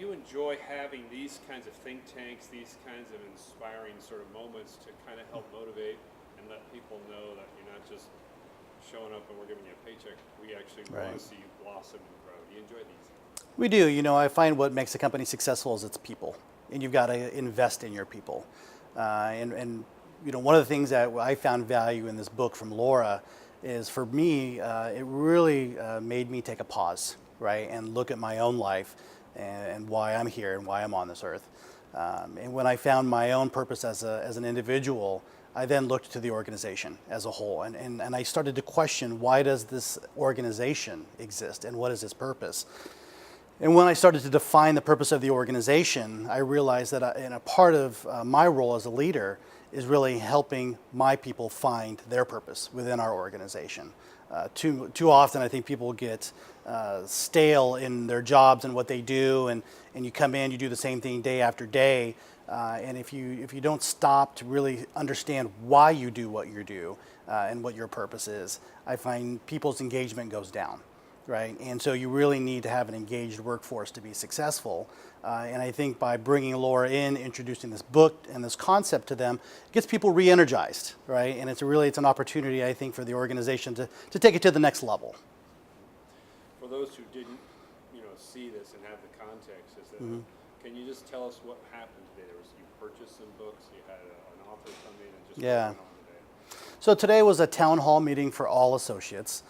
you enjoy having these kinds of think tanks, these kinds of inspiring sort of moments to kind of help motivate and let people know that you're not just showing up and we're giving you a paycheck. We actually want to see you blossom and grow. Do you enjoy these? We do. You know, I find what makes a company successful is its people, and you've got to invest in your people. And you know, one of the things that I found value in this book from Laura is, for me, it really made me take a pause, right, and look at my own life and why I'm here and why I'm on this earth. And when I found my own purpose as an individual, I then looked to the organization as a whole, and I started to question, why does this organization exist and what is its purpose? And when I started to define the purpose of the organization, I realized that a part of my role as a leader is really helping my people find their purpose within our organization. Too often, I think people get stale in their jobs and what they do, and you come in, you do the same thing day after day, and if you don't stop to really understand why you do what you do and what your purpose is, I find people's engagement goes down. Right, and so you really need to have an engaged workforce to be successful. And I think by bringing Laura in, introducing this book and this concept to them, gets people re-energized, right? And it's an opportunity, I think, for the organization to take it to the next level. For those who didn't, see this and have the context, can you just tell us what happened today? You purchased some books, you had an author come in, and just what went on today? So today was a town hall meeting for all associates.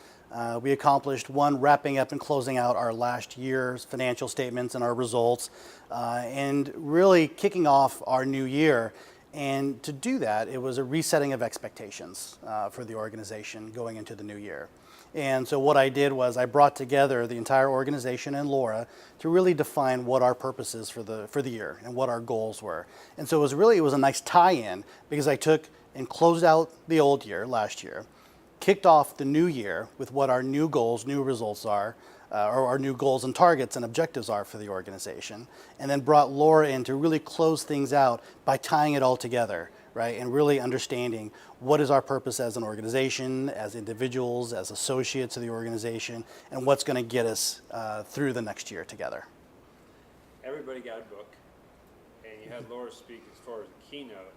We accomplished one, wrapping up and closing out our last year's financial statements and our results, and really kicking off our new year. And to do that, it was a resetting of expectations for the organization going into the new year. And so what I did was I brought together the entire organization and Laura to really define what our purpose is for the year and what our goals were. And so it was a nice tie-in, because I took and closed out the old year last year, kicked off the new year with what our new goals, new results are, or our new goals and targets and objectives are for the organization, and then brought Laura in to really close things out by tying it all together, right, and really understanding what is our purpose as an organization, as individuals, as associates of the organization, and what's going to get us through the next year together. Everybody got a book, and you had Laura speak as far as a keynote.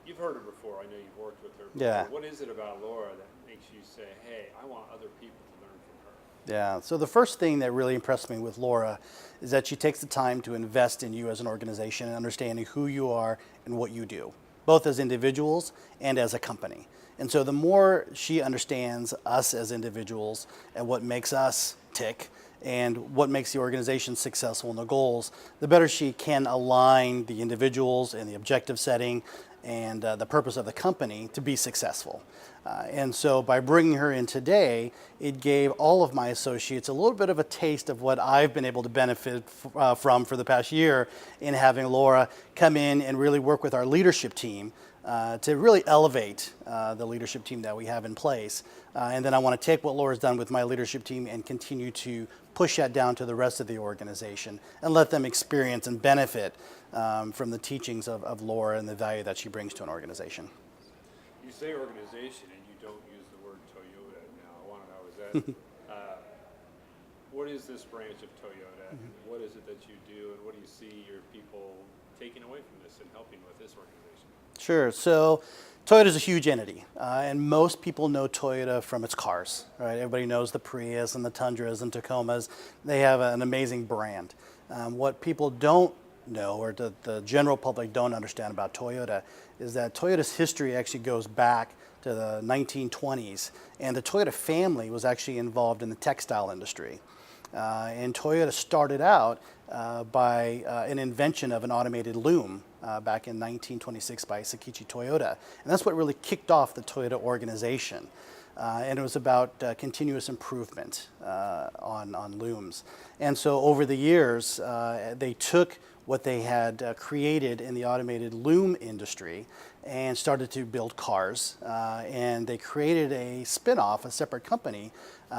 You've heard her before. I know you've worked with her before. Yeah. What is it about Laura that makes you say, hey, I want other people to learn from her? Yeah, so the first thing that really impressed me with Laura is that she takes the time to invest in you as an organization and understanding who you are and what you do, both as individuals and as a company. And so the more she understands us as individuals and what makes us tick and what makes the organization successful and the goals, the better she can align the individuals and the objective setting and the purpose of the company to be successful. And so by bringing her in today, it gave all of my associates a little bit of a taste of what I've been able to benefit from for the past year in having Laura come in and really work with our leadership team to really elevate the leadership team that we have in place. And then I want to take what Laura's done with my leadership team and continue to push that down to the rest of the organization and let them experience and benefit from the teachings of Laura and the value that she brings to an organization. You say organization and you don't use the word Toyota. Now, I want to know, is that, what is this branch of Toyota? And what is it that you do, and what do you see your people taking away from this and helping with this organization? Sure. So Toyota is a huge entity, and most people know Toyota from its cars, right? Everybody knows the Prius and the Tundras and Tacomas. They have an amazing brand. What people don't know, or the general public don't understand about Toyota, is that Toyota's history actually goes back to the 1920s, and the Toyota family was actually involved in the textile industry. And Toyota started out by an invention of an automated loom back in 1926 by Sakichi Toyota. And that's what really kicked off the Toyota organization. And it was about continuous improvement on looms. And so over the years, they took what they had created in the automated loom industry and started to build cars. And they created a spin-off, a separate company,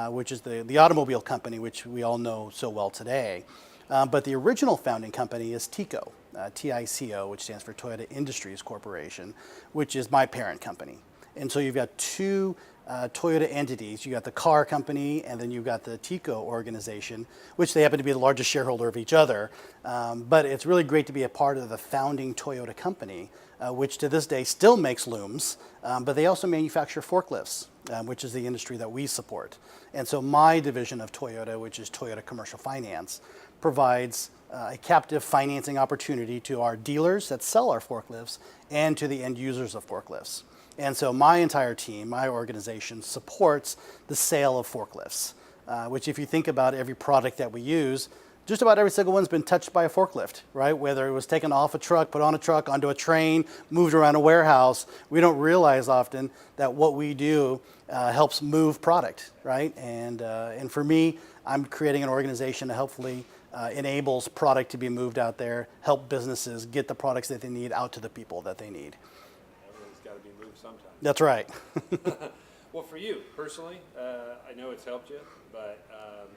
which is the automobile company, which we all know so well today. But the original founding company is TICO, T-I-C-O, which stands for Toyota Industries Corporation, which is my parent company. And so you've got two Toyota entities. You got the car company, and then you've got the TECO organization, which they happen to be the largest shareholder of each other. But it's really great to be a part of the founding Toyota company, which to this day still makes looms, but they also manufacture forklifts, which is the industry that we support. And so my division of Toyota, which is Toyota Commercial Finance, provides a captive financing opportunity to our dealers that sell our forklifts and to the end users of forklifts. And so my entire team, my organization, supports the sale of forklifts, which if you think about every product that we use, just about every single one's been touched by a forklift, right? Whether it was taken off a truck, put on a truck, onto a train, moved around a warehouse. We don't realize often that what we do helps move product, right? And for me, I'm creating an organization that hopefully enables product to be moved out there, help businesses get the products that they need out to the people that they need. Everything's got to be moved sometime. That's right. Well, for you personally, I know it's helped you, but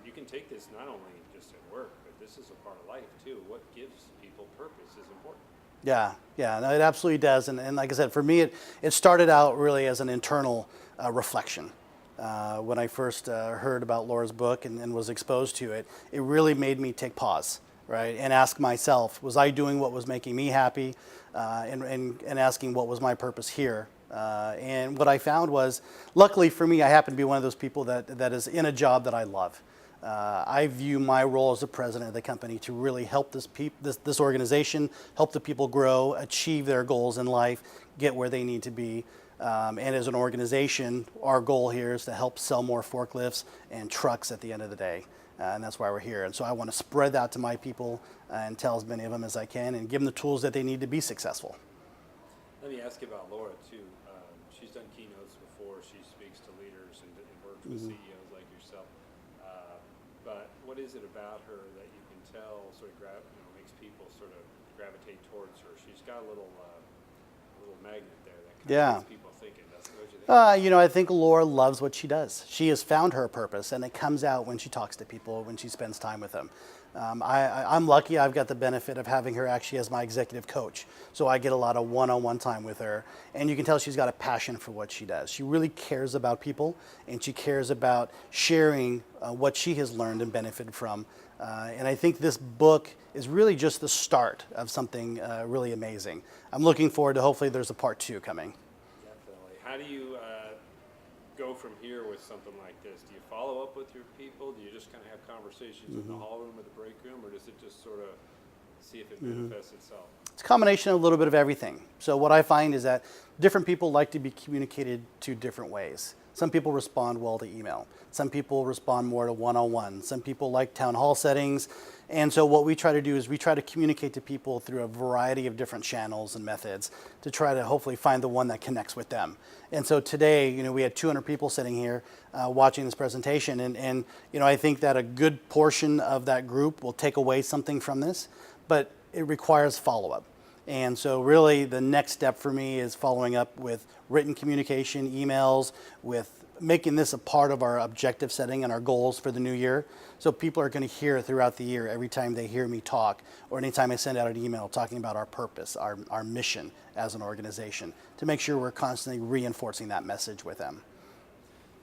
you can take this not only just at work, but this is a part of life too. What gives people purpose is important. Yeah, no, it absolutely does. And like I said, for me, it started out really as an internal reflection. When I first heard about Laura's book and was exposed to it, it really made me take pause, right, and ask myself, was I doing what was making me happy, and asking what was my purpose here. And what I found was, luckily for me, I happen to be one of those people that is in a job that I love. I view my role as the president of the company to really help this organization, help the people grow, achieve their goals in life, get where they need to be. And as an organization, our goal here is to help sell more forklifts and trucks at the end of the day. And that's why we're here. And so I want to spread that to my people and tell as many of them as I can and give them the tools that they need to be successful. Let me ask you about Laura too. She's done keynotes before. She speaks to leaders and works with CEOs like yourself. But what is it about her that you can tell sort of makes people sort of gravitate towards her? She's got a little magnet there that kind of gets people thinking, doesn't it? What do you think? I think Laura loves what she does. She has found her purpose, and it comes out when she talks to people, when she spends time with them. I'm lucky. I've got the benefit of having her actually as my executive coach, so I get a lot of one-on-one time with her, and you can tell she's got a passion for what she does. She really cares about people, and she cares about sharing what she has learned and benefited from. And I think this book is really just the start of something really amazing. I'm looking forward to, hopefully there's a part 2 coming. Definitely. How do you go from here with something like this? Do you follow up with your people? Do you just kind of have conversations in the hall room or the break room, or does it just sort of see if it manifests itself? It's a combination of a little bit of everything. So what I find is that different people like to be communicated to different ways. Some people respond well to email. Some people respond more to one-on-one. Some people like town hall settings. And so what we try to do is we try to communicate to people through a variety of different channels and methods to try to hopefully find the one that connects with them. And so today, we had 200 people sitting here watching this presentation. And I think that a good portion of that group will take away something from this, but it requires follow-up. And so really the next step for me is following up with written communication, emails, with making this a part of our objective setting and our goals for the new year. So people are going to hear throughout the year every time they hear me talk or anytime I send out an email talking about our purpose, our mission as an organization, to make sure we're constantly reinforcing that message with them.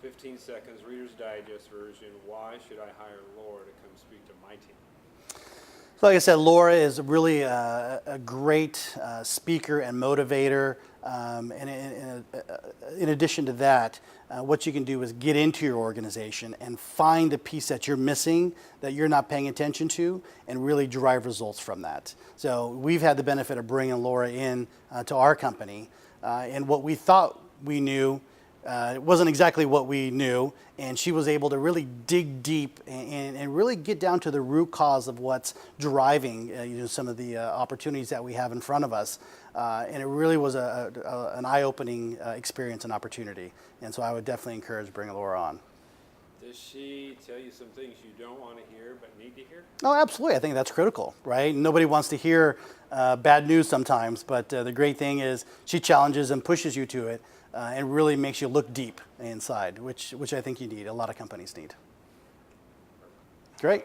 15 seconds, Reader's Digest version. Why should I hire Laura to come speak to my team? So like I said, Laura is really a great speaker and motivator. And in addition to that, what you can do is get into your organization and find the piece that you're missing, that you're not paying attention to, and really drive results from that. So we've had the benefit of bringing Laura in to our company. And what we thought we knew, it wasn't exactly what we knew, and she was able to really dig deep and really get down to the root cause of what's driving some of the opportunities that we have in front of us. And it really was an eye-opening experience and opportunity. And so I would definitely encourage bringing Laura on. Does she tell you some things you don't want to hear but need to hear? Oh, absolutely. I think that's critical, right? Nobody wants to hear bad news sometimes, but the great thing is she challenges and pushes you to it. And really makes you look deep inside, which I think you need. A lot of companies need. Great.